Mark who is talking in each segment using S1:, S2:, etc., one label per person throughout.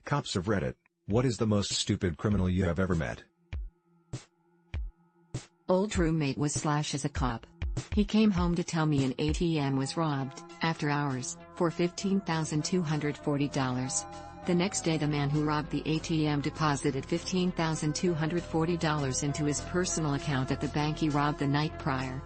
S1: Cops of Reddit, what is the most stupid criminal you have ever met?
S2: Old roommate was / is a cop. He came home to tell me an ATM was robbed, after hours, for $15,240. The next day the man who robbed the ATM deposited $15,240 into his personal account at the bank he robbed the night prior.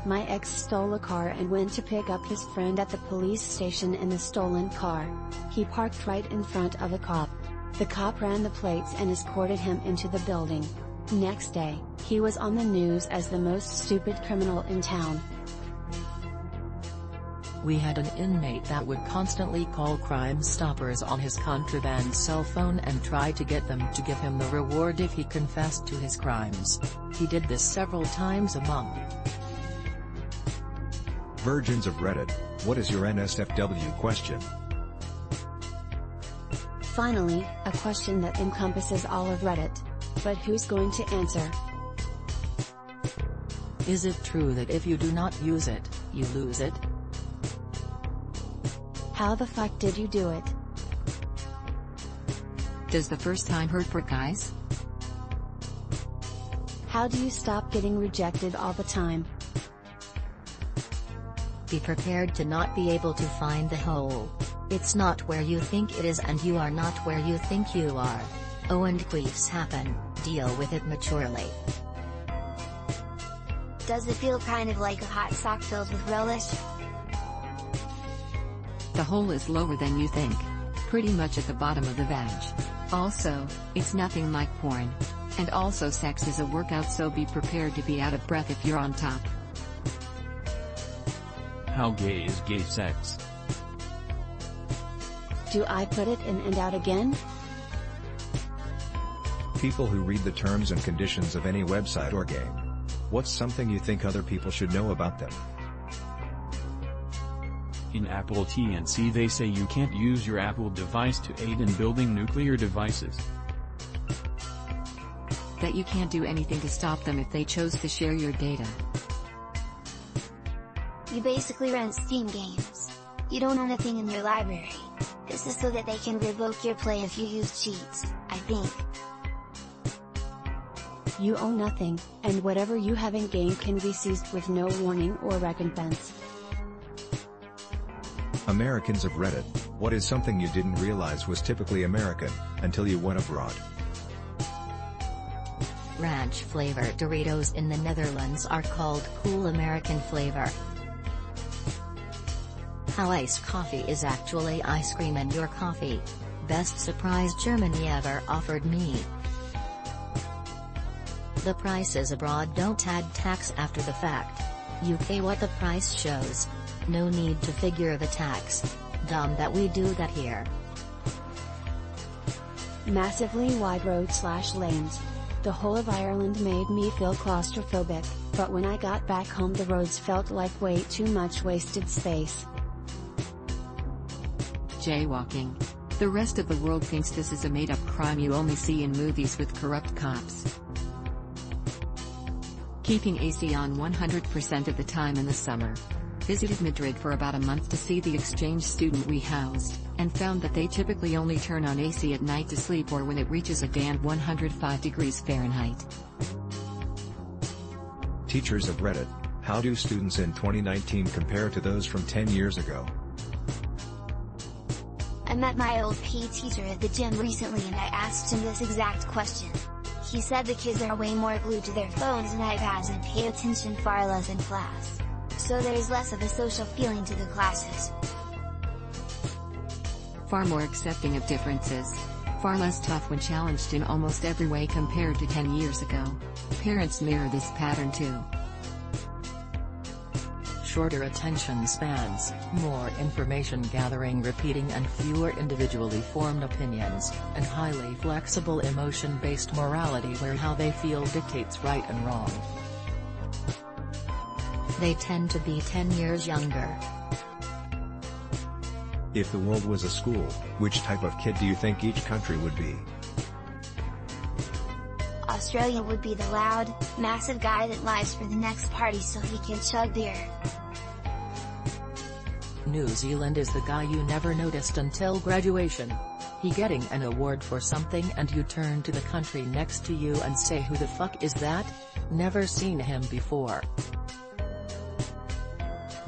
S3: My ex stole a car and went to pick up his friend at the police station in the stolen car. He parked right in front of a cop. The cop ran the plates and escorted him into the building. Next day, he was on the news as the most stupid criminal in town.
S4: We had an inmate that would constantly call Crime Stoppers on his contraband cell phone and try to get them to give him the reward if he confessed to his crimes. He did this several times a month.
S1: Virgins of Reddit, what is your NSFW question?
S3: Finally, a question that encompasses all of Reddit. But who's going to answer?
S4: Is it true that if you do not use it, you lose it?
S3: How the fuck did you do it?
S2: Does the first time hurt for guys?
S3: How do you stop getting rejected all the time?
S5: Be prepared to not be able to find the hole. It's not where you think it is and you are not where you think you are. Oh, and queefs happen, deal with it maturely.
S6: Does it feel kind of like a hot sock filled with relish?
S2: The hole is lower than you think. Pretty much at the bottom of the vag. Also, it's nothing like porn. And also sex is a workout, so be prepared to be out of breath if you're on top.
S7: How gay is gay sex?
S3: Do I put it in and out again?
S1: People who read the terms and conditions of any website or game. What's something you think other people should know about them?
S7: In Apple T&C they say you can't use your Apple device to aid in building nuclear devices.
S2: That you can't do anything to stop them if they chose to share your data.
S6: You basically rent Steam games. You don't own a thing in your library. This is so that they can revoke your play if you use cheats, I think.
S3: You own nothing, and whatever you have in game can be seized with no warning or recompense.
S1: Americans of Reddit, what is something you didn't realize was typically American, until you went abroad?
S5: Ranch flavored Doritos in the Netherlands are called cool American flavor. How iced coffee is actually ice cream in your coffee. Best surprise Germany ever offered me. The prices abroad don't add tax after the fact. You pay what the price shows. No need to figure the tax. Dumb that we do that here.
S3: Massively wide roads/lanes. The whole of Ireland made me feel claustrophobic, but when I got back home the roads felt like way too much wasted space.
S2: Jaywalking. The rest of the world thinks this is a made-up crime you only see in movies with corrupt cops. Keeping AC on 100% of the time in the summer. Visited Madrid for about a month to see the exchange student we housed, and found that they typically only turn on AC at night to sleep or when it reaches a damned 105 degrees Fahrenheit.
S1: Teachers of Reddit, how do students in 2019 compare to those from 10 years ago?
S6: I met my old PE teacher at the gym recently and I asked him this exact question. He said the kids are way more glued to their phones and iPads and pay attention far less in class. So there's less of a social feeling to the classes.
S2: Far more accepting of differences. Far less tough when challenged in almost every way compared to 10 years ago. Parents mirror this pattern too.
S4: Shorter attention spans, more information gathering repeating and fewer individually formed opinions, and highly flexible emotion-based morality where how they feel dictates right and wrong.
S5: They tend to be 10 years younger.
S1: If the world was a school, which type of kid do you think each country would be?
S6: Australia would be the loud, massive guy that lives for the next party so he can chug beer.
S4: New Zealand is the guy you never noticed until graduation. He getting an award for something and you turn to the country next to you and say, who the fuck is that? Never seen him before.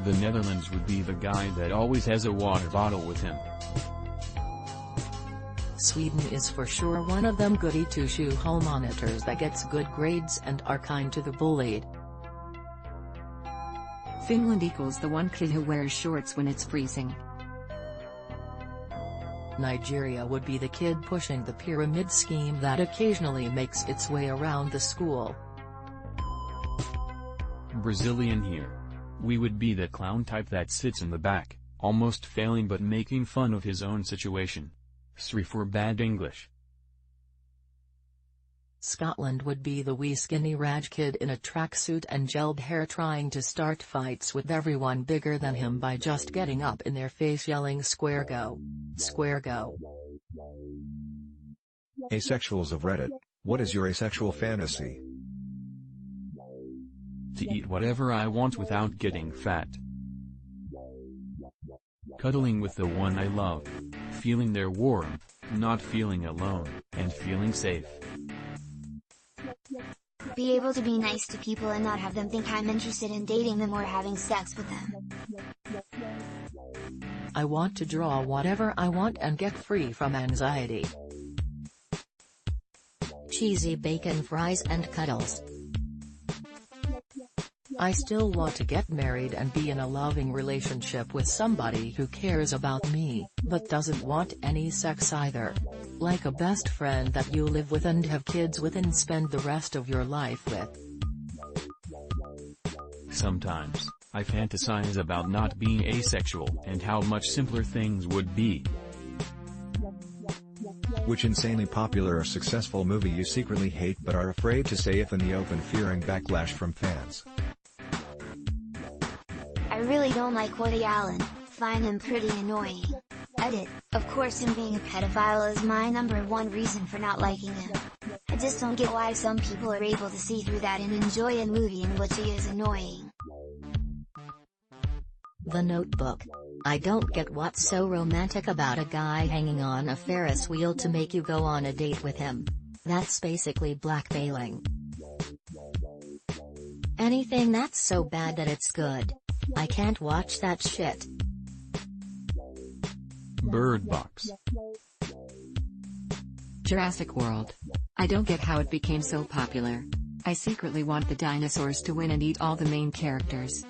S7: The Netherlands would be the guy that always has a water bottle with him.
S4: Sweden is for sure one of them goody two-shoe hall monitors that gets good grades and are kind to the bullied.
S2: Finland equals the one kid who wears shorts when it's freezing.
S4: Nigeria would be the kid pushing the pyramid scheme that occasionally makes its way around the school.
S7: Brazilian here. We would be the clown type that sits in the back, almost failing but making fun of his own situation. Sorry for bad English.
S4: Scotland would be the wee skinny Raj kid in a tracksuit and gelled hair trying to start fights with everyone bigger than him by just getting up in their face yelling square go. Square go.
S1: Asexuals of Reddit, what is your asexual fantasy?
S7: To eat whatever I want without getting fat. Cuddling with the one I love. Feeling their warmth, not feeling alone, and feeling safe.
S6: Be able to be nice to people and not have them think I'm interested in dating them or having sex with them.
S4: I want to draw whatever I want and get free from anxiety.
S5: Cheesy bacon fries and cuddles.
S4: I still want to get married and be in a loving relationship with somebody who cares about me, but doesn't want any sex either. Like a best friend that you live with and have kids with and spend the rest of your life with.
S7: Sometimes, I fantasize about not being asexual and how much simpler things would be.
S1: Which insanely popular or successful movie you secretly hate but are afraid to say it in the open fearing backlash from fans?
S6: I really don't like Woody Allen, find him pretty annoying. Edit, of course him being a pedophile is my #1 reason for not liking him. I just don't get why some people are able to see through that and enjoy a movie in which he is annoying.
S5: The Notebook. I don't get what's so romantic about a guy hanging on a Ferris wheel to make you go on a date with him. That's basically blackmailing. Anything that's so bad that it's good. I can't watch that shit.
S7: Bird Box.
S2: Jurassic World. I don't get how it became so popular. I secretly want the dinosaurs to win and eat all the main characters.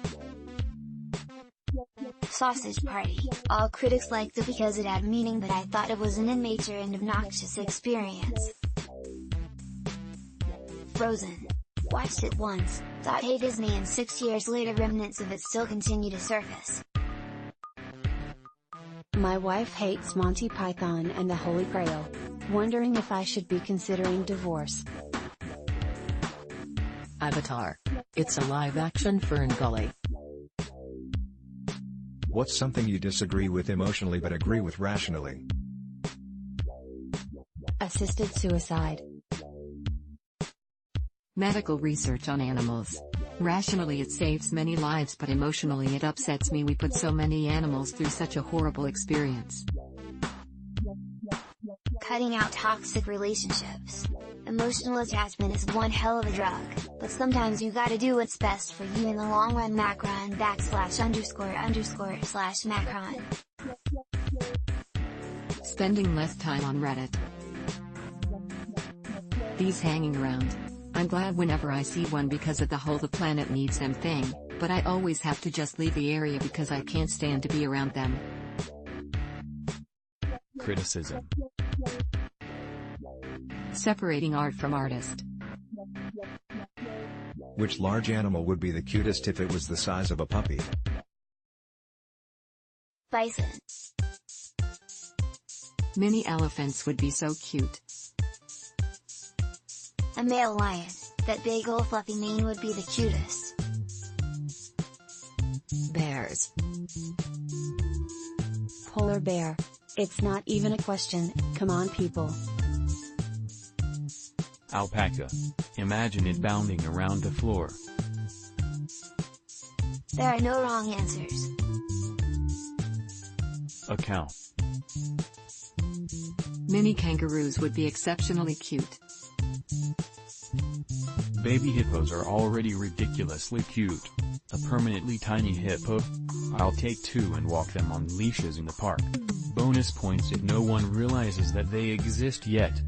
S6: Sausage Party. All critics liked it because it had meaning, but I thought it was an immature and obnoxious experience. Frozen. Watched it once, thought hey Disney, and 6 years later remnants of it still continue to surface.
S3: My wife hates Monty Python and the Holy Grail. Wondering if I should be considering divorce.
S4: Avatar. It's a live-action Ferngully.
S1: What's something you disagree with emotionally but agree with rationally?
S3: Assisted suicide.
S2: Medical research on animals. Rationally it saves many lives, but emotionally it upsets me we put so many animals through such a horrible experience.
S6: Cutting out toxic relationships. Emotional attachment is one hell of a drug, but sometimes you gotta do what's best for you in the long run. Macron /_/ Macron.
S2: Spending less time on Reddit. These hanging around. I'm glad whenever I see one because of the whole the planet needs them thing, but I always have to just leave the area because I can't stand to be around them.
S7: Criticism.
S2: Separating art from artist.
S1: Which large animal would be the cutest if it was the size of a puppy?
S6: Bison.
S2: Mini elephants would be so cute.
S6: A male lion, that big ol' fluffy mane would be the cutest.
S5: Bears.
S3: Polar bear. It's not even a question, come on people.
S7: Alpaca. Imagine it bounding around the floor.
S6: There are no wrong answers.
S7: A cow.
S2: Mini kangaroos would be exceptionally cute.
S7: Baby hippos are already ridiculously cute. A permanently tiny hippo? I'll take 2 and walk them on leashes in the park. Bonus points if no one realizes that they exist yet.